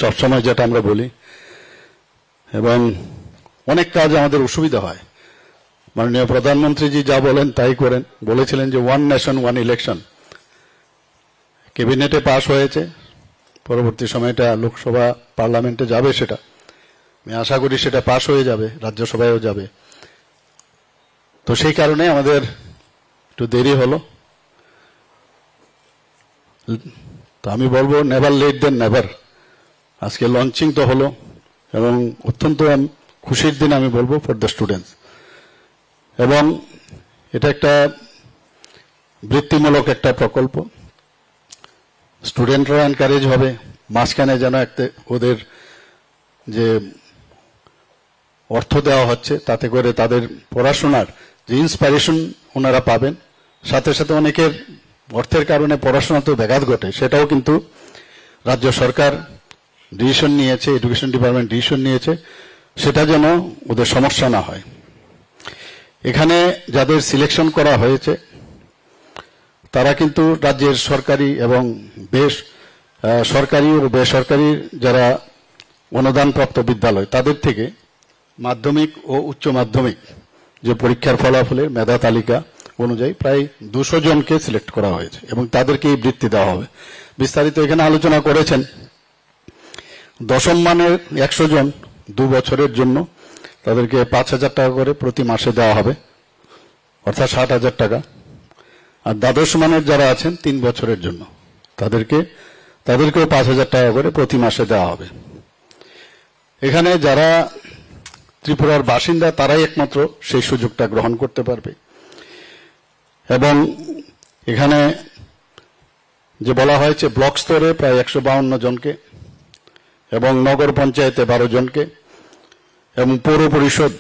সবসময় যেটা আমরা বলি, এবং অনেক কাজ আমাদের অসুবিধা হয়। মাননীয় প্রধানমন্ত্রীজি যা বলেন তাই করেন। বলেছিলেন যে 1 নেশন 1 ইলেকশন, ক্যাবিনেটে পাশ হয়েছে, পরবর্তী সময়টা লোকসভা পার্লামেন্টে যাবে, সেটা আমি আশা করি সেটা পাশ হয়ে যাবে, রাজ্যসভায়ও যাবে। তো সেই কারণে আমাদের একটু দেরি হলো। তো আমি বলবো নেভার লেট দেন নেভার। আজকে লঞ্চিং তো হলো এবং অত্যন্ত খুশির দিন আমি বলবো ফর দ্য স্টুডেন্টস। এবং এটা একটা বৃত্তিমূলক একটা প্রকল্প, স্টুডেন্টরা এনকারেজ হবে। মাঝখানে যেন একটা ওদের যে অর্থ দেওয়া হচ্ছে তাতে করে তাদের পড়াশোনার যে ইন্সপিরেশন ওনারা পাবেন, সাথে সাথে অনেকের অর্থের কারণে পড়াশোনাতেও ব্যাঘাত ঘটে, সেটাও কিন্তু রাজ্য সরকার ডিসিশন নিয়েছে, এডুকেশন ডিপার্টমেন্ট ডিসিশন নিয়েছে, সেটা যেন ওদের সমস্যা না হয়। এখানে যাদের সিলেকশন করা হয়েছে তারা কিন্তু রাজ্যের সরকারি এবং সরকারি ও বেসরকারি যারা অনুদানপ্রাপ্ত বিদ্যালয় তাদের থেকে মাধ্যমিক ও উচ্চ মাধ্যমিক যে পরীক্ষার ফলাফলের মেধা তালিকা অনুযায়ী প্রায় 200 জনকে সিলেক্ট করা হয়েছে এবং তাদেরকে এই বৃত্তি দেওয়া হবে। বিস্তারিত এখানে আলোচনা করেছেন। দশম মানের 100 জন 2 বছরের জন্য তাদেরকে 5,000 টাকা করে প্রতি মাসে দেওয়া হবে, অর্থাৎ 60,000 টাকা। আর দ্বাদশ মানের যারা আছেন 3 বছরের জন্য তাদেরকেও 5,000 টাকা করে প্রতি মাসে দেওয়া হবে। এখানে যারা ত্রিপুরার বাসিন্দা তারাই একমাত্র সেই সুযোগটা গ্রহণ করতে পারবে। এবং এখানে যে বলা হয়েছে ব্লক স্তরে প্রায় 152 জনকে এবং নগর পঞ্চায়েতে 12 জনকে এবং পৌর পরিষদ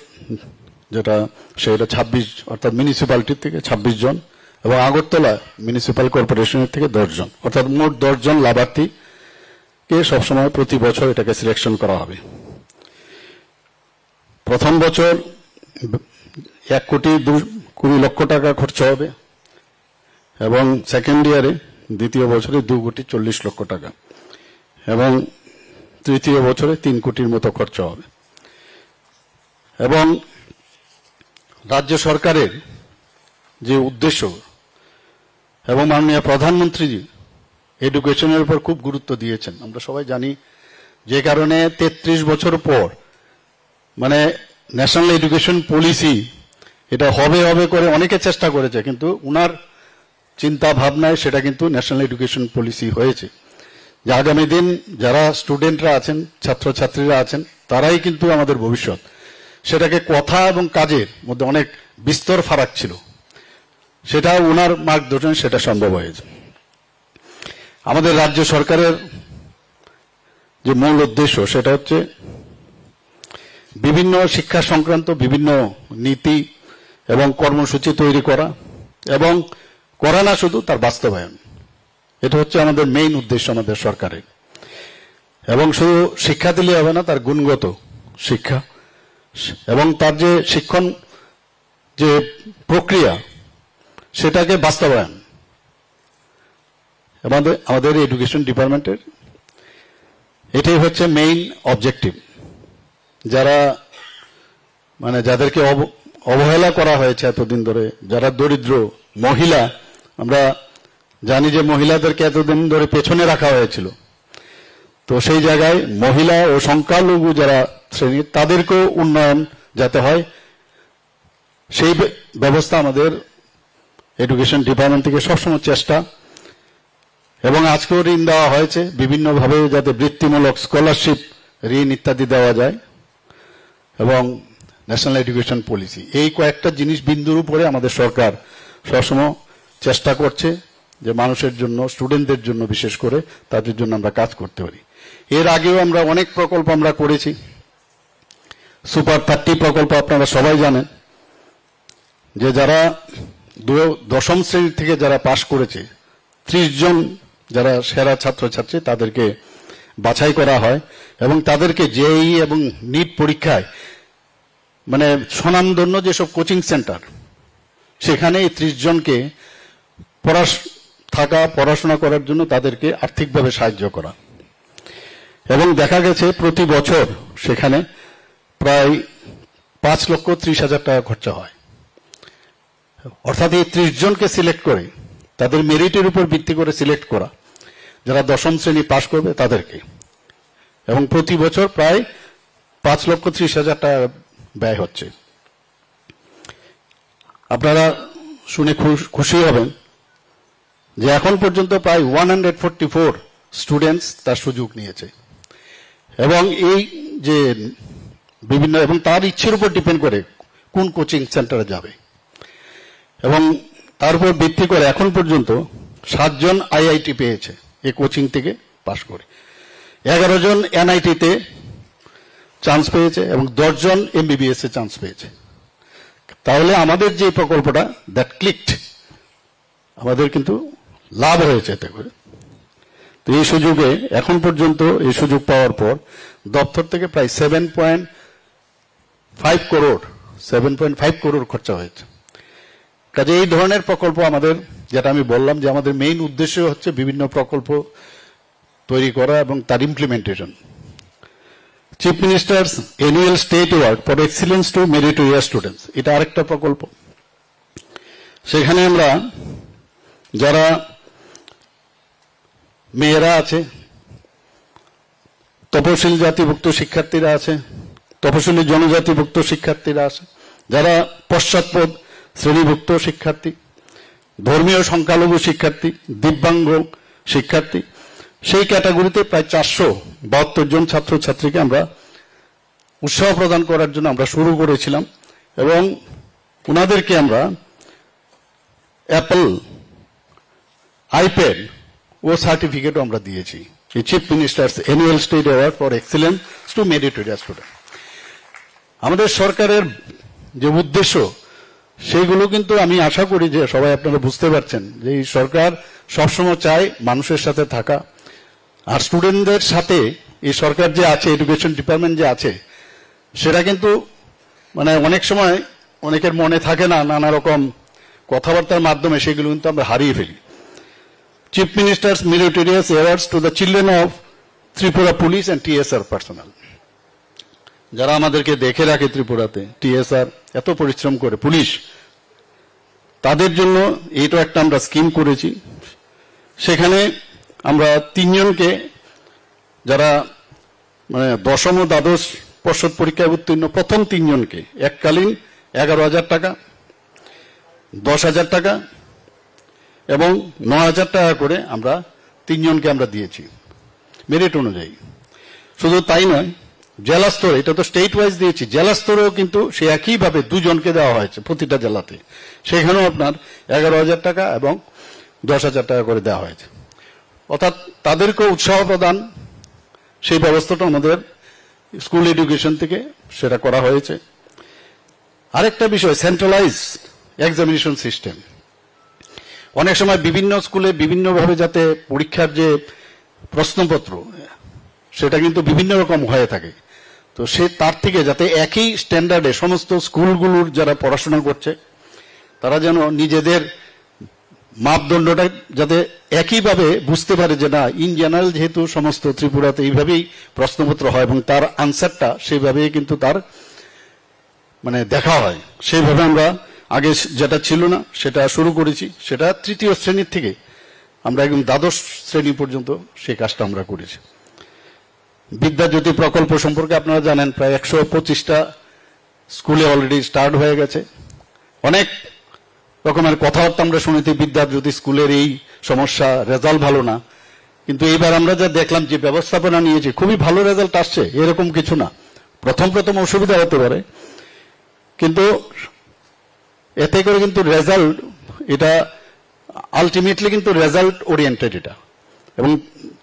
যেটা সেটা 26, অর্থাৎ মিউনিসিপ্যালিটির থেকে 26 জন এবং আগরতলা মিউনিসিপ্যাল কর্পোরেশনের থেকে 10 জন, অর্থাৎ মোট 10 জন লাভার্থীকে সবসময় প্রতি বছর এটাকে সিলেকশন করা হবে। প্রথম বছর 1,20,00,000 টাকা খরচ হবে এবং সেকেন্ড ইয়ারে দ্বিতীয় বছরে 2,40,00,000 টাকা এবং তৃতীয় বছরে 3 কোটির মতো খরচ হবে। এবং রাজ্য সরকারের যে উদ্দেশ্য এবং মাননীয় প্রধানমন্ত্রী এডুকেশনের উপর খুব গুরুত্ব দিয়েছেন, আমরা সবাই জানি, যে কারণে 33 বছর পর মানে ন্যাশনাল এডুকেশন পলিসি এটা হবে করে অনেকে চেষ্টা করেছে, কিন্তু উনার চিন্তা ভাবনায় সেটা কিন্তু ন্যাশনাল এডুকেশন পলিসি হয়েছে যে আগামী দিন যারা স্টুডেন্টরা আছেন, ছাত্রছাত্রীরা আছেন, তারাই কিন্তু আমাদের ভবিষ্যৎ। সেটাকে কথা এবং কাজের মধ্যে অনেক বিস্তর ফারাক ছিল, সেটা উনার মার্গদর্শনে সেটা সম্ভব হয়েছে। আমাদের রাজ্য সরকারের যে মূল উদ্দেশ্য সেটা হচ্ছে বিভিন্ন শিক্ষা সংক্রান্ত বিভিন্ন নীতি এবং কর্মসূচি তৈরি করা এবং করা না শুধু তার বাস্তবায়ন। এটা হচ্ছে আমাদের মেইন উদ্দেশ্য আমাদের সরকারের। এবং শুধু শিক্ষা দিলে হবে না, তার গুণগত শিক্ষা এবং তার যে শিক্ষণ যে প্রক্রিয়া সেটাকে বাস্তবায়ন আমাদের এডুকেশন ডিপার্টমেন্টের এটাই হচ্ছে মেইন অবজেক্টিভ। যারা মানে যাদেরকে অবহেলা করা হয়েছে এতদিন ধরে, যারা দরিদ্র মহিলা, আমরা জানি যে মহিলাদেরকে এতদিন ধরে পেছনে রাখা হয়েছিল, তো সেই জায়গায় মহিলা ও সংখ্যালঘু যারা শ্রেণী তাদেরকেও উন্নয়ন যাতে হয় সেই ব্যবস্থা আমাদের এডুকেশন ডিপার্টমেন্ট থেকে সবসময় চেষ্টা। এবং আজকেও ঋণ দেওয়া হয়েছে বিভিন্নভাবে, যাতে বৃত্তিমূলক স্কলারশিপ, ঋণ ইত্যাদি দেওয়া যায়। এবং ন্যাশনাল এডুকেশন পলিসি, এই কয়েকটা জিনিস বিন্দুর উপরে আমাদের সরকার সবসময় চেষ্টা করছে যে মানুষের জন্য, স্টুডেন্টদের জন্য বিশেষ করে তাদের জন্য আমরা কাজ করতে পারি। এর আগেও আমরা অনেক প্রকল্প আমরা করেছি। সুপার 30 প্রকল্প আপনারা সবাই জানেন, যে যারা দশম শ্রেণী থেকে যারা পাশ করেছে 30 জন যারা সেরা ছাত্রছাত্রী তাদেরকে বাছাই করা হয় এবং তাদেরকে জেইই এবং নিট পরীক্ষায় মানে স্বনামধন্য যেসব কোচিং সেন্টার সেখানে এই 30 জনকে পড়াশোনা করার জন্য তাদেরকে আর্থিকভাবে সাহায্য করা। এবং দেখা গেছে প্রতি বছর সেখানে প্রায় 5,30,000 টাকা খরচা হয়। অর্থাৎ এই 30 জনকে সিলেক্ট করে তাদের মেরিটের উপর ভিত্তি করে সিলেক্ট করা, যারা 10ম শ্রেণী পাশ করবে তাদেরকে, এবং প্রতি বছর প্রায় 5,30,000 টাকা ব্যয় হচ্ছে। আপনারা শুনে খুশি হবেন যে এখন পর্যন্ত প্রায় 144 স্টুডেন্টস তার সুযোগ নিয়েছে, এবং এই যে বিভিন্ন এবং তার ইচ্ছের উপর ডিপেন্ড করে কোন কোচিং সেন্টারে যাবে, এবং তার উপর ভিত্তি করে এখন পর্যন্ত 7 জন আইআইটি পেয়েছে এই কোচিং থেকে পাশ করে, 11 জন এনআইটিতে চান্স পেয়েছে এবং 10 জন এমবিবিএস এ চান্স পেয়েছে। তাহলে আমাদের যে প্রকল্পটা দ্যাট ক্লিকড, আমাদের কিন্তু লাভ হয়েছে এতে করে। তো এই সুযোগে এখন পর্যন্ত এই সুযোগ পাওয়ার পর দপ্তর থেকে প্রায় 7.5 করোড় খরচা হয়েছে। কাজে এই ধরনের প্রকল্প আমাদের, যেটা আমি বললাম যে আমাদের মেইন উদ্দেশ্য হচ্ছে বিভিন্ন প্রকল্প তৈরি করা এবং তার implementation. Chief minister's annual state award for excellence to meritorious students, এটা আরেকটা প্রকল্প। সেখানে আমরা যারা মেয়েরা আছে, তপশিলি জাতিভুক্ত শিক্ষার্থীরা আছে, তপশিলি জনজাতিভুক্ত শিক্ষার্থীরা আছে, যারা পশ্চাৎপদ শ্রেণীভুক্ত শিক্ষার্থী, ধর্মীয় সংখ্যালঘু শিক্ষার্থী, দিব্যাঙ্গ শিক্ষার্থী, সেই ক্যাটাগরিতে প্রায় 472 জন ছাত্রছাত্রীকে আমরা উৎসাহ প্রদান করার জন্য আমরা শুরু করেছিলাম, এবং ওনাদেরকে আমরা অ্যাপল আইপ্যাড ও সার্টিফিকেটও আমরা দিয়েছি। এই chief minister's annual state award for excellence to meritorious student. আমাদের সরকারের যে উদ্দেশ্য সেইগুলো কিন্তু আমি আশা করি যে সবাই আপনারা বুঝতে পারছেন যে এই সরকার সবসময় চায় মানুষের সাথে থাকা, আর স্টুডেন্টদের সাথে এই সরকার যে আছে, এডুকেশন ডিপার্টমেন্ট যে আছে, সেটা কিন্তু মানে অনেক সময় অনেকের মনে থাকে না, নানা রকম কথাবার্তার মাধ্যমে সেগুলো কিন্তু আমরা হারিয়ে ফেলি। Chief ministers meritorious awards to the children of Tripura police and TSR personal, যারা আমাদেরকে দেখে রাখে ত্রিপুরাতে, টিএসআর এত পরিশ্রম করে, পুলিশ, তাদের জন্য এইটা একটা আমরা স্কিম করেছি। সেখানে আমরা 3 জনকে, যারা মানে 10ম ও দ্বাদশ পর্ষদ পরীক্ষায় উত্তীর্ণ, প্রথম 3 জনকে এককালীন 11,000 টাকা, 10,000 টাকা এবং 9,000 টাকা করে আমরা 3 জনকে আমরা দিয়েছি মেরিট অনুযায়ী। শুধু তাই নয়, জেলা স্তরে, এটা তো স্টেট ওয়াইজ দিয়েছি, জেলা স্তরেও কিন্তু সে একইভাবে 2 জনকে দেওয়া হয়েছে প্রতিটা জেলাতে, সেখানেও আপনার 11,000 টাকা এবং 10,000 টাকা করে দেওয়া হয়েছে। অর্থাৎ তাদেরকে উৎসাহ প্রদান, সেই ব্যবস্থাটা আমাদের স্কুল এডুকেশন থেকে সেটা করা হয়েছে। আরেকটা বিষয়, সেন্ট্রালাইজ এক্সামিনেশন সিস্টেম। অনেক সময় বিভিন্ন স্কুলে বিভিন্নভাবে যাতে পরীক্ষার যে প্রশ্নপত্র সেটা কিন্তু বিভিন্ন রকম হয়ে থাকে, তো সে তার থেকে যাতে একই স্ট্যান্ডার্ডে সমস্ত স্কুলগুলোর যারা পড়াশোনা করছে তারা যেন নিজেদের মাপদণ্ডটা যাতে একইভাবে বুঝতে পারে যে না, ইন জেনারেল যেহেতু সমস্ত ত্রিপুরাতে এইভাবেই প্রশ্নপত্র হয় এবং তার আনসারটা সেইভাবেই কিন্তু তার মানে দেখা হয়, সেইভাবে আমরা আগে যেটা ছিল না সেটা শুরু করেছি। সেটা 3য় শ্রেণীর থেকে আমরা একদম দ্বাদশ শ্রেণী পর্যন্ত সেই কাজটা আমরা করেছি। বিদ্যাজ্যোতি প্রকল্প সম্পর্কে আপনারা জানেন, প্রায় 125টা স্কুলে অলরেডি স্টার্ট হয়ে গেছে। অনেক রকমের কথাবার্তা আমরা শুনেছি, বিদ্যাজ্যোতি স্কুলের এই সমস্যা, রেজাল্ট ভালো না, কিন্তু এইবার আমরা যা দেখলাম যে ব্যবস্থাপনা নিয়েছে, খুবই ভালো রেজাল্ট আসছে, এরকম কিছু না। প্রথম অসুবিধা হতে পারে, কিন্তু এতে করে কিন্তু রেজাল্ট, এটা আলটিমেটলি কিন্তু রেজাল্ট ওরিয়েন্টেড এটা। এবং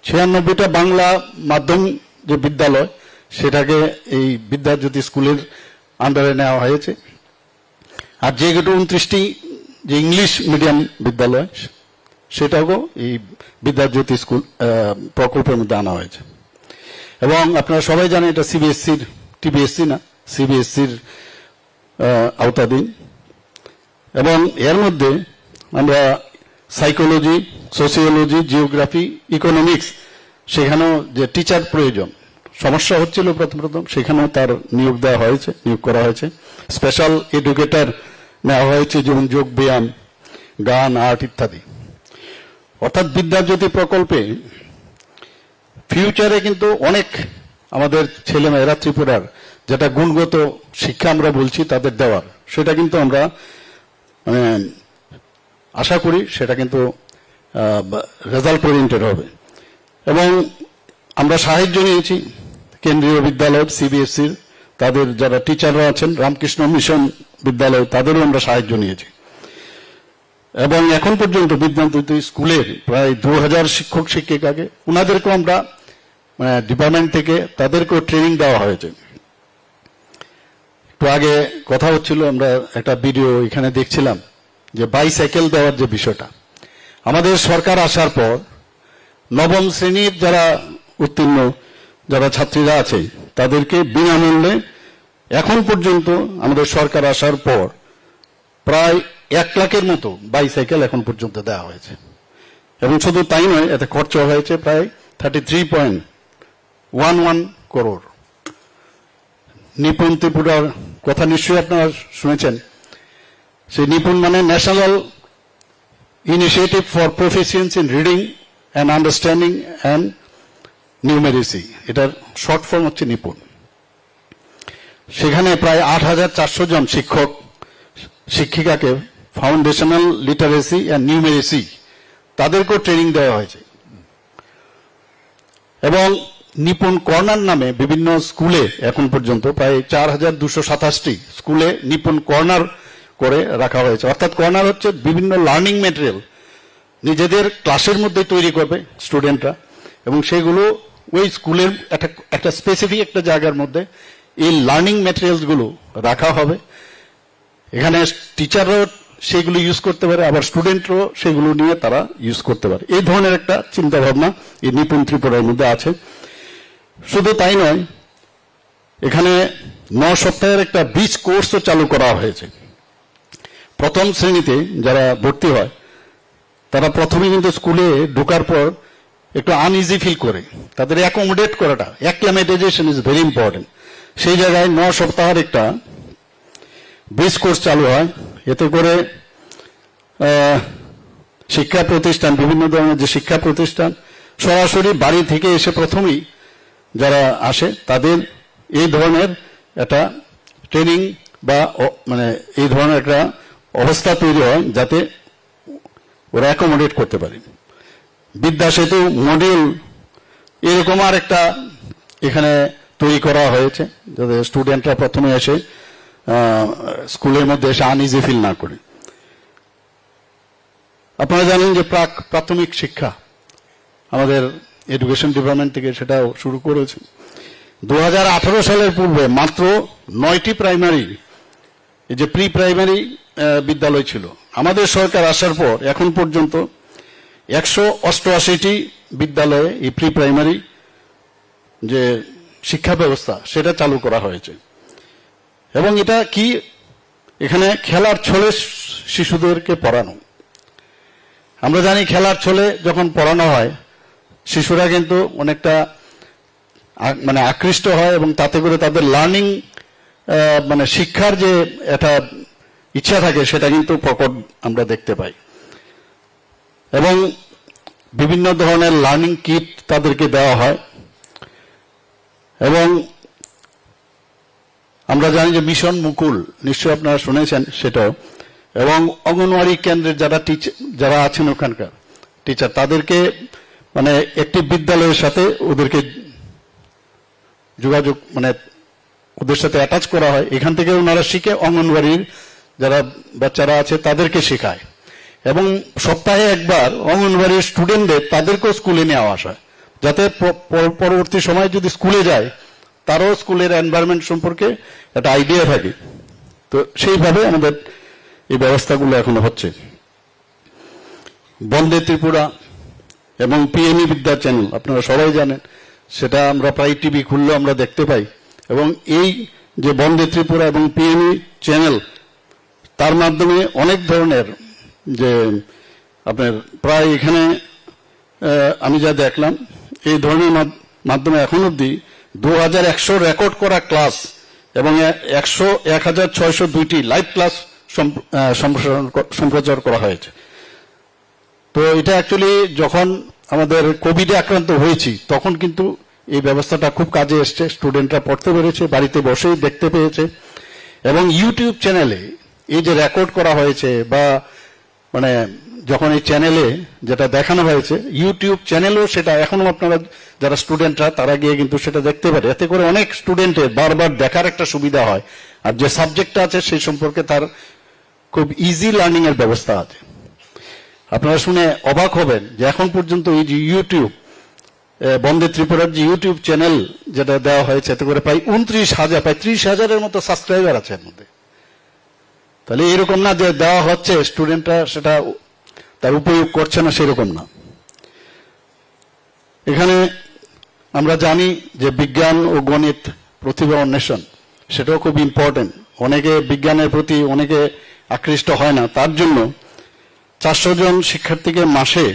96টা বাংলা মাধ্যম যে বিদ্যালয়, সেটাকে এই বিদ্যাজ্যোতি স্কুলের আন্ডারে নেওয়া হয়েছে। আর যে 29টি যে ইংলিশ মিডিয়াম বিদ্যালয়, সেটাকেও এই বিদ্যাজ্যোতি স্কুল প্রকল্পের মধ্যে আনা হয়েছে। এবং আপনারা সবাই জানেন এটা সিবিএসসির, টিবিএসসি না, সিবিএসসির আওতাধীন। এবং এর মধ্যে আমরা সাইকোলজি, সোশিওলজি, জিওগ্রাফি, ইকোনমিক্স সেখানেও যে টিচার প্রয়োজন সমস্যা হচ্ছিল প্রথম সেখানেও তার নিয়োগ করা হয়েছে। স্পেশাল এডুকেটর নেওয়া হয়েছে, যেমন যোগ ব্যায়াম, গান, আর্ট ইত্যাদি। অর্থাৎ বিদ্যাজ্যোতি প্রকল্পে ফিউচারে কিন্তু অনেক আমাদের ছেলেমেয়েরা ত্রিপুরার যেটা গুণগত শিক্ষা আমরা বলছি তাদের দেওয়ার, সেটা কিন্তু আমরা আশা করি সেটা কিন্তু রেজাল্ট ওরিয়েন্টেড হবে। এবং আমরা সাহায্য নিয়েছি কেন্দ্রীয় বিদ্যালয় সিবিএসসির, তাদের যারা টিচাররা আছেন, রামকৃষ্ণ মিশন বিদ্যালয়, তাদেরও আমরা সাহায্য নিয়েছি। এবং এখন পর্যন্ত বিদ্যাজ্যোতি স্কুলের প্রায় 2000 শিক্ষক শিক্ষিকাকে, ওনাদেরকেও আমরা ডিপার্টমেন্ট থেকে তাদেরকেও ট্রেনিং দেওয়া হয়েছে। একটু আগে কথা হচ্ছিল, আমরা একটা ভিডিও এখানে দেখছিলাম যে বাইসাইকেল দেওয়ার যে বিষয়টা, আমাদের সরকার আসার পর নবম শ্রেণীর যারা উত্তীর্ণ যারা ছাত্রীরা আছে তাদেরকে বিনামূল্যে এখন পর্যন্ত আমাদের সরকার আসার পর প্রায় 1 লাখের মতো বাইসাইকেল এখন পর্যন্ত দেওয়া হয়েছে। এবং শুধু তাই নয়, এতে খরচ হয়েছে প্রায় 33.11 crore। নিপুণ ত্রিপুরার কথা নিশ্চয়ই আপনারা শুনেছেন। সেই নিপুণ মানে national initiative for proficiency in reading and understanding and numeracy, এটার শর্ট ফর্ম হচ্ছে নিপুণ। সেখানে প্রায় 8400 জন শিক্ষক শিক্ষিকাকে ফাউন্ডেশনাল লিটারেসি অ্যান্ড নিউমেরেসি তাদেরকেও ট্রেনিং দেওয়া হয়েছে। এবং নিপুণ কর্নার নামে বিভিন্ন স্কুলে এখন পর্যন্ত প্রায় 4227টি স্কুলে নিপুণ কর্নার করে রাখা হয়েছে। অর্থাৎ কর্নার হচ্ছে বিভিন্ন লার্নিং ম্যাটেরিয়াল নিজেদের ক্লাসের মধ্যে তৈরি করবে স্টুডেন্টরা, এবং সেগুলো ওই স্কুলের একটা স্পেসিফিক একটা জায়গার মধ্যে এই লার্নিং ম্যাটেরিয়ালসগুলো রাখা হবে। এখানে টিচাররাও সেগুলো ইউজ করতে পারে, আবার স্টুডেন্টরাও সেগুলো নিয়ে তারা ইউজ করতে পারে। এই ধরনের একটা চিন্তা ভাবনা এই নিপুণ ত্রিপুরার মধ্যে আছে। শুধু তাই নয়, এখানে 9 সপ্তাহের একটা ব্রিজ কোর্সও চালু করা হয়েছে। প্রথম শ্রেণীতে যারা ভর্তি হয় তারা প্রথমে কিন্তু স্কুলে ঢোকার পর একটু আনইজি ফিল করে, তাদের অ্যাকোমোডেট করাটা, অ্যাক্লামেটাইজেশন ইজ ভেরি ইম্পর্টেন্ট। সেই জায়গায় 9 সপ্তাহের একটা ব্রিজ কোর্স চালু হয়। এতে করে শিক্ষা প্রতিষ্ঠান, বিভিন্ন ধরনের যে শিক্ষা প্রতিষ্ঠান সরাসরি বাড়ি থেকে এসে প্রথমেই যারা আসে তাদের এই ধরনের একটা ট্রেনিং বা এই ধরনের একটা অবস্থা তৈরি হয় যাতে ওরা অ্যাকোমোডেট করতে পারে। বিদ্যা সেতু মডিউল এরকম আর একটা এখানে তৈরি করা হয়েছে যাতে স্টুডেন্টরা প্রথমে এসে স্কুলের মধ্যে এসে আনইজি ফিল না করে। আপনারা জানেন যে প্রাথমিক শিক্ষা আমাদের এডুকেশন ডিপার্টমেন্ট থেকে সেটাও শুরু করেছে। 2018 সালের পূর্বে মাত্র 9টি প্রাইমারি, এই যে প্রি প্রাইমারি বিদ্যালয় ছিল। আমাদের সরকার আসার পর এখন পর্যন্ত 188টি বিদ্যালয়ে এই প্রি প্রাইমারি যে শিক্ষা ব্যবস্থা সেটা চালু করা হয়েছে। এবং এটা কি, এখানে খেলার ছলে শিশুদেরকে পড়ানো। আমরা জানি খেলার ছলে যখন পড়ানো হয় শিশুরা কিন্তু অনেকটা আকৃষ্ট হয় এবং তাতে করে তাদের লার্নিং শিক্ষার যে একটা ইচ্ছা থাকে সেটা কিন্তু প্রকট আমরা দেখতে পাই। এবং বিভিন্ন ধরনের লার্নিং কিট তাদেরকে দেওয়া হয়। এবং আমরা জানি যে মিশন মুকুল নিশ্চয়ই আপনারা শুনেছেন সেটাও। এবং অঙ্গনওয়াড়ি কেন্দ্রের যারা আছেন ওখানকার টিচার, তাদেরকে একটি বিদ্যালয়ের সাথে ওদেরকে যোগাযোগ ওদের সাথে অ্যাটাচ করা হয়। এখান থেকে ওনারা শিখে অঙ্গনওয়াড়ির যারা বাচ্চারা আছে তাদেরকে শেখায়। এবং সপ্তাহে একবার অঙ্গনওয়াড়ির স্টুডেন্টদের তাদেরকেও স্কুলে নিয়ে আসা, যাতে পরবর্তী সময় যদি স্কুলে যায় তারও স্কুলের এনভায়রনমেন্ট সম্পর্কে একটা আইডিয়া থাকে। তো সেইভাবে আমাদের এই ব্যবস্থাগুলো এখনো হচ্ছে। বন্দে ত্রিপুরা এবং পিএমই বিদ্যা চ্যানেল আপনারা সবাই জানেন, সেটা আমরা প্রায় টিভি খুললেও আমরা দেখতে পাই। এবং এই যে বন্দে ত্রিপুরা এবং পিএমই চ্যানেল, তার মাধ্যমে অনেক ধরনের যে আপনার প্রায় এখানে আমি যা দেখলাম এই ধরনের মাধ্যমে এখন অব্দি 2100 রেকর্ড করা ক্লাস এবং 1602টি লাইভ ক্লাস সম্প্রচার করা হয়েছে। তো এটা অ্যাকচুয়ালি যখন আমাদের কোভিডে আক্রান্ত হয়েছি তখন কিন্তু এই ব্যবস্থাটা খুব কাজে এসছে, স্টুডেন্টরা পড়তে পেরেছে, বাড়িতে বসেই দেখতে পেয়েছে। এবং ইউটিউব চ্যানেলে এই যে রেকর্ড করা হয়েছে বা মানে যখন এই চ্যানেলে যেটা দেখানো হয়েছে ইউটিউব চ্যানেলও সেটা এখনো আপনারা যারা স্টুডেন্টরা তারা গিয়ে কিন্তু সেটা দেখতে পারে। এতে করে অনেক স্টুডেন্টের বারবার দেখার একটা সুবিধা হয়, আর যে সাবজেক্টটা আছে সেই সম্পর্কে তার খুব ইজি লার্নিং এর ব্যবস্থা আছে। আপনারা শুনে অবাক হবেন যে এখন পর্যন্ত এই যে ইউটিউব বন্দে ত্রিপুরার যে ইউটিউব চ্যানেল যেটা দেওয়া হয়েছে এতে করে প্রায় 29,000 প্রায় 30,000-এর মতো সাবস্ক্রাইবার আছে এর মধ্যে। তাহলে এরকম না যে দেওয়া হচ্ছে স্টুডেন্টরা সেটা তার উপয়োগ করছে না, সেরকম না। এখানে আমরা জানি যে বিজ্ঞান ও গণিত প্রতিভা অন্বেষণ সেটাও খুব ইম্পর্টেন্ট। অনেকে বিজ্ঞানের প্রতি অনেকে আকৃষ্ট হয় না, তার জন্য 400 জন শিক্ষার্থীকে মাসে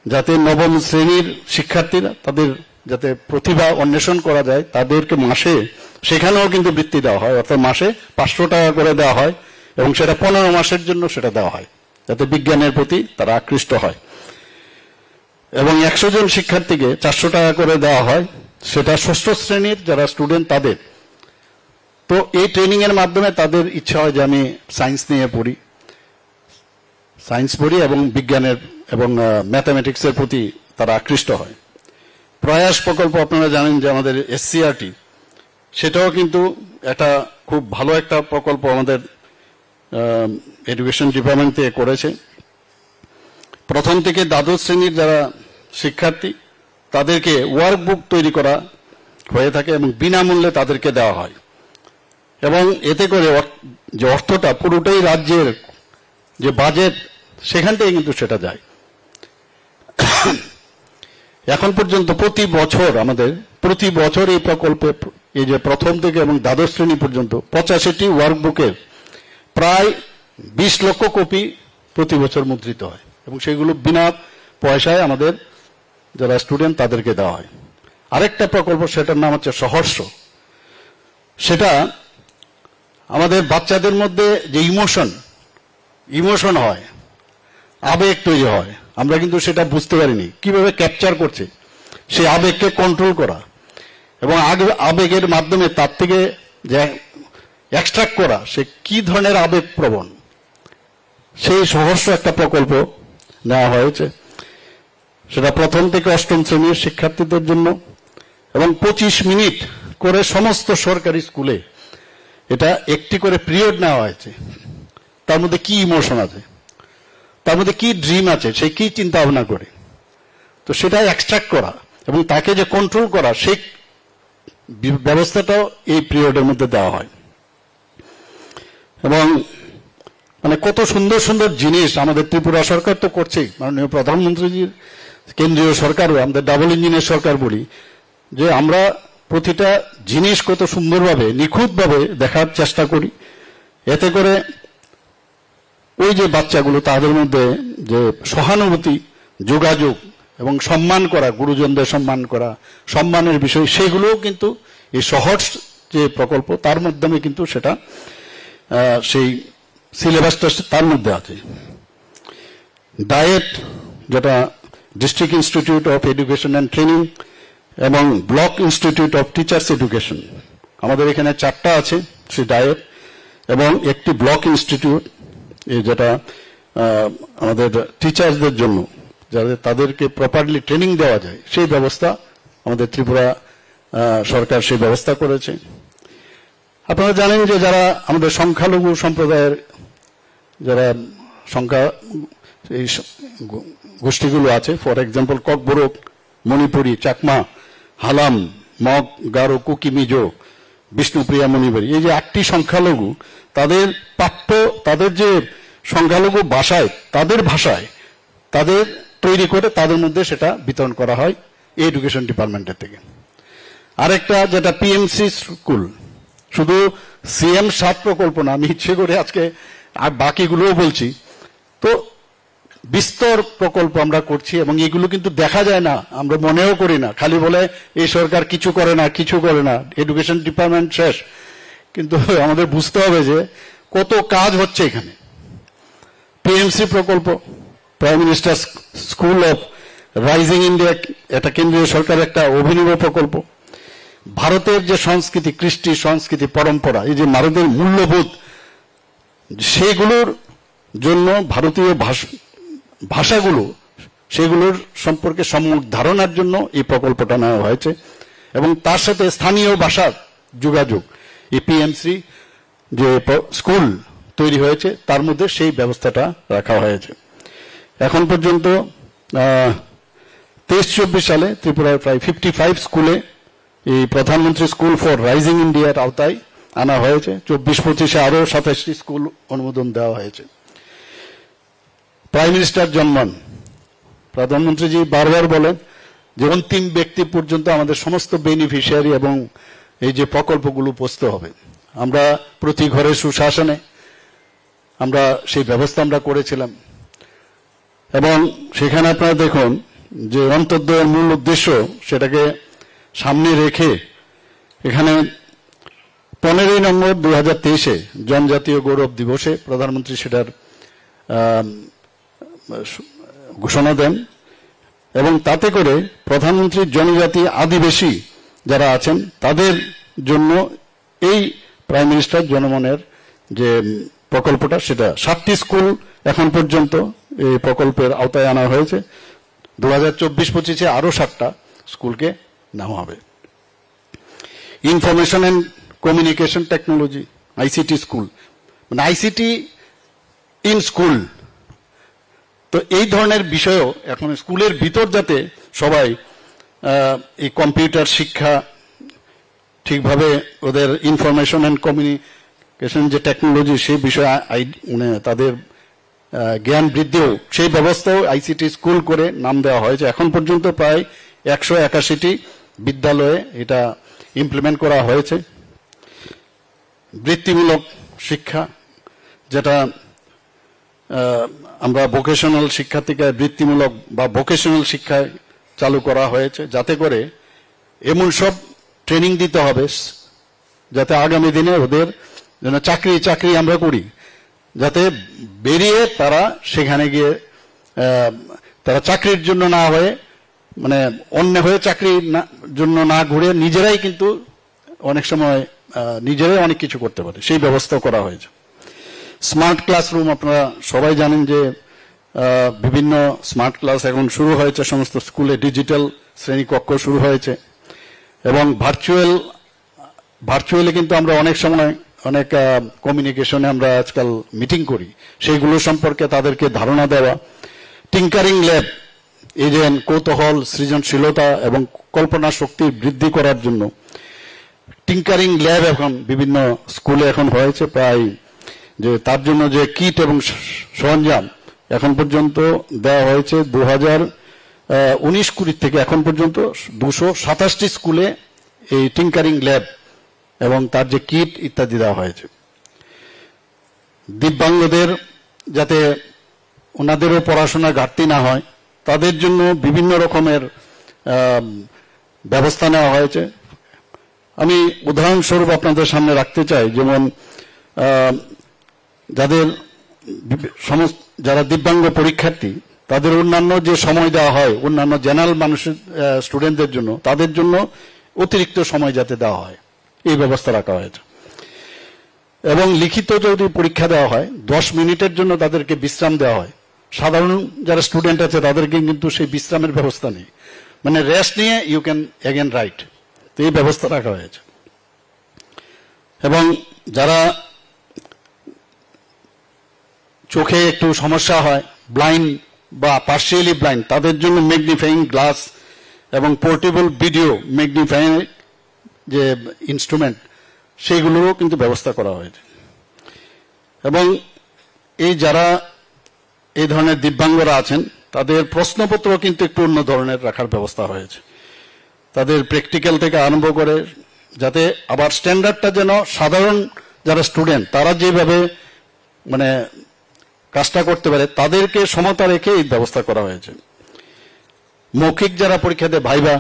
যাতে নবম শ্রেণীর শিক্ষার্থীরা তাদের যাতে প্রতিভা অন্বেষণ করা যায় তাদেরকে মাসে সেখানেও কিন্তু বৃত্তি দেওয়া হয়, অর্থাৎ মাসে 500 টাকা করে দেওয়া হয় এবং সেটা 15 মাসের জন্য সেটা দেওয়া হয় যাতে বিজ্ঞানের প্রতি তারা আকৃষ্ট হয়। এবং 100 জন শিক্ষার্থীকে 400 টাকা করে দেওয়া হয়, সেটা ষষ্ঠ শ্রেণীর যারা স্টুডেন্ট তাদের। তো এই ট্রেনিং এর মাধ্যমে তাদের ইচ্ছা হয় যে আমি সায়েন্স নিয়ে পড়ি, সায়েন্স পড়ি এবং বিজ্ঞানের এবং ম্যাথামেটিক্সের প্রতি তারা আকৃষ্ট হয়। প্রয়াস প্রকল্প আপনারা জানেন যে আমাদের এসসিআরটি সেটাও কিন্তু একটা খুব ভালো একটা প্রকল্প আমাদের এডুকেশন ডিপার্টমেন্ট থেকে করেছে। প্রথম থেকে দ্বাদশ শ্রেণীর যারা শিক্ষার্থী তাদেরকে ওয়ার্কবুক তৈরি করা হয়ে থাকে এবং বিনামূল্যে তাদেরকে দেওয়া হয় এবং এতে করে যে অর্থটা পুরোটাই রাজ্যের যে বাজেট সেখান থেকে কিন্তু সেটা যায়। এখন পর্যন্ত প্রতি বছর এই প্রকল্পে এই যে প্রথম থেকে এবং দ্বাদশ শ্রেণী পর্যন্ত 85টি ওয়ার্কবুকের প্রায় 20 লক্ষ কপি প্রতি বছর মুদ্রিত হয় এবং সেগুলো বিনা পয়সায় আমাদের যারা স্টুডেন্ট তাদেরকে দেওয়া হয়। আরেকটা প্রকল্প সেটার নাম হচ্ছে সহর্ষ। সেটা আমাদের বাচ্চাদের মধ্যে যে ইমোশন হয়, আবেগ তৈরি হয়, আমরা কিন্তু সেটা বুঝতে পারিনি কিভাবে ক্যাপচার করছে, সেই আবেগকে কন্ট্রোল করা এবং আবেগের মাধ্যমে তার থেকে যে এক্সট্রাক্ট করা সে কি ধরনের আবেগ প্রবণ, সেই সহর্ষ একটা প্রকল্প নেওয়া হয়েছে। সেটা প্রথম থেকে অষ্টম শ্রেণীর শিক্ষার্থীদের জন্য এবং 25 মিনিট করে সমস্ত সরকারি স্কুলে এটা একটি করে পিরিয়ড নেওয়া হয়েছে। তার মধ্যে কি ইমোশন আছে, তার মধ্যে কি ড্রিম আছে, সে কি চিন্তা ভাবনা করে, তো সেটা এক্সট্রাক্ট করা এবং তাকে যে কন্ট্রোল করা সেই ব্যবস্থাটাও এই পিরিয়ডের মধ্যে দেওয়া হয়। এবং মানে কত সুন্দর সুন্দর জিনিস আমাদের ত্রিপুরা সরকার তো করছেই, মাননীয় প্রধানমন্ত্রীজির কেন্দ্রীয় সরকারও আমাদের ডাবল ইঞ্জিনের সরকার বলি যে আমরা প্রতিটা জিনিস কত সুন্দরভাবে নিখুঁতভাবে দেখার চেষ্টা করি। এতে করে ওই যে বাচ্চাগুলো তাদের মধ্যে যে সহানুভূতি, যোগাযোগ এবং সম্মান করা, গুরুজনদের সম্মান করা, সম্মানের বিষয়, সেগুলোও কিন্তু এই সহজ যে প্রকল্প তার মাধ্যমে কিন্তু সেটা সেই সিলেবাসটা তার মধ্যে আছে। ডায়েট যেটা district institute of education and training এবং block institute of teachers education, আমাদের এখানে 4টা আছে সেই ডায়েট এবং একটি ব্লক ইনস্টিটিউট যেটা আমাদের টিচার্সদের জন্য যাতে তাদেরকে প্রপারলি ট্রেনিং দেওয়া যায় সেই ব্যবস্থা আমাদের ত্রিপুরা সরকার সেই ব্যবস্থা করেছে। আপনারা জানেন যে যারা আমাদের সংখ্যালঘু সম্প্রদায়ের যারা সংখ্যা এই গোষ্ঠীগুলো আছে, ফর এক্সাম্পল ককবরক, মণিপুরী, চাকমা, হালাম, মগ, গারো, কুকি, মিজো, বিষ্ণুপ্রিয়া, মণিপুরী, এই যে 8টি সংখ্যালঘু তাদের প্রাপ্য তাদের যে সংখ্যালঘু ভাষায় তাদের তৈরি করে তাদের মধ্যে সেটা বিতরণ করা হয় এডুকেশন ডিপার্টমেন্টের থেকে। আরেকটা যেটা পিএমসি স্কুল, শুধু CM7 প্রকল্প না, আমি ইচ্ছে করে আজকে আর বাকিগুলোও বলছি। তো বিস্তর প্রকল্প আমরা করছি এবং এগুলো কিন্তু দেখা যায় না, আমরা মনেও করি না, খালি বলে এই সরকার কিছু করে না, এডুকেশন ডিপার্টমেন্ট শেষ। কিন্তু আমাদের বুঝতে হবে যে কত কাজ হচ্ছে এখানে। পিএমসি প্রকল্প, prime minister school of rising India, এটা কেন্দ্রীয় সরকারের একটা অভিনব প্রকল্প। ভারতের যে সংস্কৃতি, কৃষ্টি সংস্কৃতি পরম্পরা, এই যে ভারতের মূল্যবোধ, সেগুলোর জন্য ভারতীয় ভাষাগুলো, সেগুলোর সম্পর্কে সম্যক ধারণার জন্য এই প্রকল্পটা নেওয়া হয়েছে এবং তার সাথে স্থানীয় ভাষার যোগাযোগ, এই পিএমসি যে স্কুল তৈরি হয়েছে তার মধ্যে সেই ব্যবস্থাটা রাখা হয়েছে। এখন পর্যন্ত 23-24 সালে ত্রিপুরায় প্রায় 55 স্কুলে এই প্রধানমন্ত্রী স্কুল ফর রাইজিং ইন্ডিয়ার আওতায় আনা হয়েছে। 24-25-এ আরো 27টি স্কুল অনুমোদন দেওয়া হয়েছে। প্রাইম মিনিস্টার জনমন, প্রধানমন্ত্রীজি বারবার বলেন যে অন্তিম ব্যক্তি পর্যন্ত আমাদের সমস্ত বেনিফিশিয়ারি এবং এই যে প্রকল্পগুলো পৌঁছতে হবে। আমরা প্রতি ঘরে সুশাসনে আমরা সেই ব্যবস্থা আমরা করেছিলাম এবং সেখানে আপনারা দেখুন যে অন্তর্দয়ের মূল উদ্দেশ্য, সেটাকে সামনে রেখে এখানে 15 নম্বর 2023-এ জনজাতীয় গৌরব দিবসে প্রধানমন্ত্রী সেটার ঘোষণা দেন এবং তাতে করে প্রধানমন্ত্রী জনজাতি আদিবাসী যারা আছেন তাদের জন্য এই প্রাইম মিনিস্টার জনমনের যে প্রকল্পটা, সেটা 7টি স্কুল এখন পর্যন্ত এই প্রকল্পের আওতায় আনা হয়েছে। 2024-25-এ আরো 7টা স্কুলকে নেওয়া হবে। Information and communication technology, ICT school, মানে আইসিটি ইন স্কুল। তো এই ধরনের বিষয়ও এখন স্কুলের ভিতর যাতে সবাই এই কম্পিউটার শিক্ষা ঠিকভাবে, ওদের ইনফরমেশন অ্যান্ড কমিউনিকেশন যে টেকনোলজি, সেই বিষয়ে মানে তাদের জ্ঞান বৃদ্ধিও, সেই ব্যবস্থাও আইসিটি স্কুল করে নাম দেওয়া হয়েছে। এখন পর্যন্ত প্রায় 181টি বিদ্যালয়ে এটা ইমপ্লিমেন্ট করা হয়েছে। বৃত্তিমূলক শিক্ষা, যেটা আমরা ভোকেশনাল শিক্ষা থেকে বৃত্তিমূলক বা ভোকেশনাল শিক্ষায় চালু করা হয়েছে, যাতে করে এমন সব ট্রেনিং দিতে হবে যাতে আগামী দিনে ওদের যেন চাকরি আমরা করি, যাতে বেরিয়ে তারা সেখানে গিয়ে তারা চাকরির জন্য না হয়ে, মানে অন্য হয়ে চাকরির জন্য না ঘুরে নিজেরাই কিন্তু অনেক সময় নিজেরাই অনেক কিছু করতে পারে, সেই ব্যবস্থা করা হয়েছে। স্মার্ট ক্লাসরুম, আপনারা সবাই জানেন যে বিভিন্ন স্মার্ট ক্লাস এখন শুরু হয়েছে, সমস্ত স্কুলে ডিজিটাল শ্রেণীকক্ষ শুরু হয়েছে এবং ভার্চুয়ালি কিন্তু আমরা অনেক সময় অনেক কমিউনিকেশনে আমরা আজকাল মিটিং করি, সেইগুলো সম্পর্কে তাদেরকে ধারণা দেওয়া। টিঙ্কারিং ল্যাব, এই যে কৌতূহল, সৃজনশীলতা এবং কল্পনা শক্তি বৃদ্ধি করার জন্য টিঙ্কারিং ল্যাব এখন বিভিন্ন স্কুলে এখন হয়েছে। প্রায় যে তার জন্য যে কিট এবং সরঞ্জাম এখন পর্যন্ত দেওয়া হয়েছে 2019-20 থেকে এখন পর্যন্ত 227টি স্কুলে এই টিঙ্কারিং ল্যাব এবং তার যে কিট ইত্যাদি দেওয়া হয়েছে। দিব্যাঙ্গদের যাতে ওনাদেরও পড়াশোনা ঘাটতি না হয়, তাদের জন্য বিভিন্ন রকমের ব্যবস্থা নেওয়া হয়েছে। আমি উদাহরণস্বরূপ আপনাদের সামনে রাখতে চাই, যেমন যারা দিব্যাঙ্গ পরীক্ষার্থী, তাদের অন্যান্য যে সময় দেওয়া হয় অন্যান্য জেনারেল মানুষের স্টুডেন্টদের জন্য, তাদের জন্য অতিরিক্ত সময় যাতে দেওয়া হয়, এই ব্যবস্থা রাখা হয়েছে। এবং লিখিত যদি পরীক্ষা দেওয়া হয় 10 মিনিটের জন্য তাদেরকে বিশ্রাম দেওয়া হয়। সাধারণ যারা স্টুডেন্ট আছে তাদেরকে কিন্তু সেই বিশ্রামের ব্যবস্থা নেই, মানে রেস্ট নিয়ে ইউ ক্যান এগেন রাইট, তো এই ব্যবস্থা রাখা হয়েছে। এবং যারা চোখে একটু সমস্যা হয়, ব্লাইন্ড বা পার্শিয়ালি ব্লাইন্ড, তাদের জন্য ম্যাগনিফাইং গ্লাস এবং পোর্টেবল ভিডিও ম্যাগনিফাইং যে ইনস্ট্রুমেন্ট, সেইগুলোরও কিন্তু ব্যবস্থা করা হয়েছে। এবং এই যারা এই ধরনের দিব্যাঙ্গরা আছেন তাদের প্রশ্নপত্র কিন্তু একটু অন্য ধরনের রাখার ব্যবস্থা হয়েছে, তাদের প্র্যাকটিক্যাল থেকে আরম্ভ করে, যাতে আবার স্ট্যান্ডার্ডটা যেন সাধারণ যারা স্টুডেন্ট তারা যেভাবে মানে কাজটা করতে পারে তাদেরকে সমতা রেখে এই ব্যবস্থা করা হয়েছে। মৌখিক যারা পরীক্ষা দেয় ভাইবা,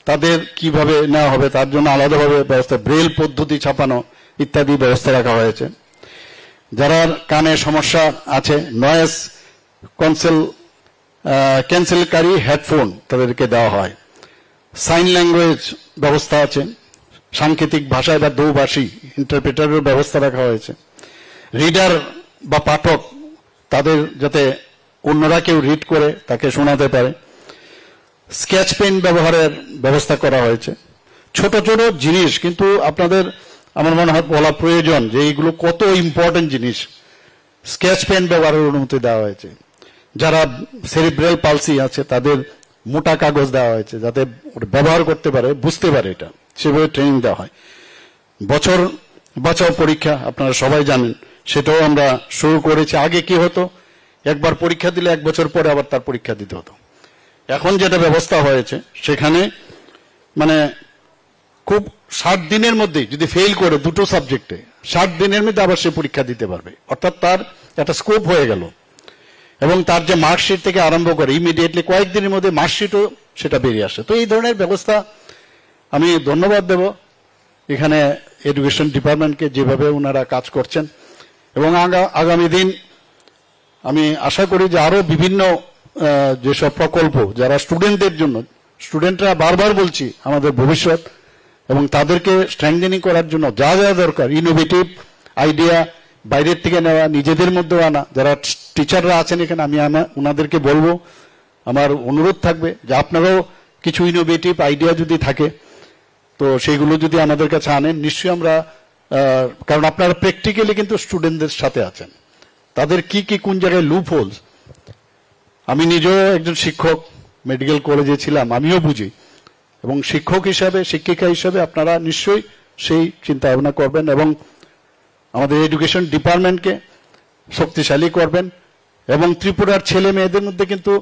তাদের কিভাবে নেওয়া হবে তার জন্য আলাদাভাবে ব্যবস্থা, ব্রেল পদ্ধতি ছাপানো ইত্যাদি ব্যবস্থা রাখা হয়েছে। যারা কানে সমস্যা আছে, নয়েজ ক্যান্সেলকারী হেডফোন তাদেরকে দেওয়া হয়। সাইন ল্যাঙ্গুয়েজ ব্যবস্থা আছে, সাংকেতিক ভাষায় বা দোভাষী ইন্টারপ্রেটারের ব্যবস্থা রাখা হয়েছে। রিডার বা পাঠক তাদের যাতে অন্যরা কেউ রিড করে তাকে শোনাতে পারে। স্কেচ পেন ব্যবহারের ব্যবস্থা করা হয়েছে। ছোট ছোট জিনিস কিন্তু আপনাদের আমার মনে হয় বলা প্রয়োজন যে এইগুলো কত ইম্পর্টেন্ট জিনিস। স্কেচ পেন ব্যবহারের অনুমতি দেওয়া হয়েছে। যারা সেরিব্রাল পালসি আছে তাদের মোটা কাগজ দেওয়া হয়েছে যাতে ব্যবহার করতে পারে, বুঝতে পারে, এটা সেভাবে ট্রেনিং দেওয়া হয়। বছর বাঁচাও পরীক্ষা আপনারা সবাই জানেন, সেটাও আমরা শুরু করেছি। আগে কি হতো, একবার পরীক্ষা দিলে 1 বছর পরে আবার তার পরীক্ষা দিতে হতো। এখন যেটা ব্যবস্থা হয়েছে সেখানে মানে খুব 60 দিনের মধ্যে যদি ফেল করে দুটো সাবজেক্টে 60 দিনের মধ্যে আবার সে পরীক্ষা দিতে পারবে, অর্থাৎ তার একটা স্কোপ হয়ে গেল। এবং তার যে মার্কশিট থেকে আরম্ভ করে ইমিডিয়েটলি কয়েকদিনের মধ্যে মার্কশিটও সেটা বেরিয়ে আসে। তো এই ধরনের ব্যবস্থা আমি ধন্যবাদ দেব এখানে এডুকেশন ডিপার্টমেন্টকে, যেভাবে ওনারা কাজ করছেন। এবং আগামী দিন আমি আশা করি যে আরো বিভিন্ন যেসব প্রকল্প যারা স্টুডেন্টদের জন্য, স্টুডেন্টরা বারবার বলছি আমাদের ভবিষ্যৎ, এবং তাদেরকে স্ট্রেংথেনিং করার জন্য যা যা দরকার, ইনোভেটিভ আইডিয়া বাইরের থেকে নেওয়া, নিজেদের মধ্যেও আনা। যারা টিচাররা আছেন এখানে আমি ওনাদেরকে বলবো, আমার অনুরোধ থাকবে যে আপনারাও কিছু ইনোভেটিভ আইডিয়া যদি থাকে তো সেগুলো যদি আমাদের কাছে আনেন, নিশ্চয়ই আমরা, কারণ আপনারা প্র্যাকটিক্যালি কিন্তু স্টুডেন্টদের সাথে আছেন, তাদের কি কি কোন জায়গায় লুপ হোলস। আমি নিজেও একজন শিক্ষক, মেডিকেল কলেজে ছিলাম, আমিও বুঝি। এবং শিক্ষক হিসাবে, শিক্ষিকা হিসাবে আপনারা নিশ্চয়ই সেই চিন্তা ভাবনা করবেন এবং আমাদের এডুকেশন ডিপার্টমেন্টকে শক্তিশালী করবেন। এবং ত্রিপুরার ছেলে মেয়েদের মধ্যে কিন্তু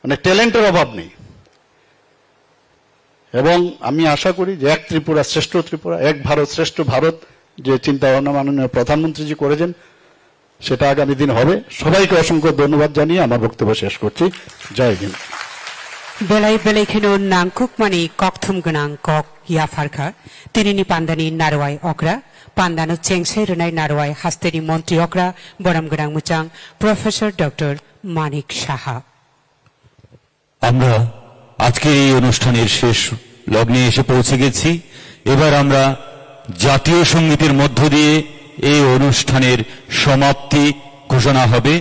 মানে ট্যালেন্টের অভাব নেই। এবং আমি আশা করি যে এক ত্রিপুরা শ্রেষ্ঠ ত্রিপুরা, এক ভারত শ্রেষ্ঠ ভারত যে চিন্তা ভাবনা মাননীয় প্রধানমন্ত্রীজি করেছেন সেটা আগামী দিন হবে। সবাইকে অসংখ্য ধন্যবাদ জানিয়ে আমার বক্তব্য শেষ করছি। জয় Hind. belai belai kheno nangkuk mani kokthum gonang kok ya farkha tinini pandani narwai okra pandano chengsai runai narwai hasteni montri okra boram gonang muchang Professor Dr. Manik Saha। আমরা আজকে এই অনুষ্ঠানের শেষ লগ্নে এসে পৌঁছে গেছি। এবার আমরা জাতীয় সঙ্গীতের মধ্য দিয়ে এই অনুষ্ঠানের সমাপ্তি ঘোষণা হবে।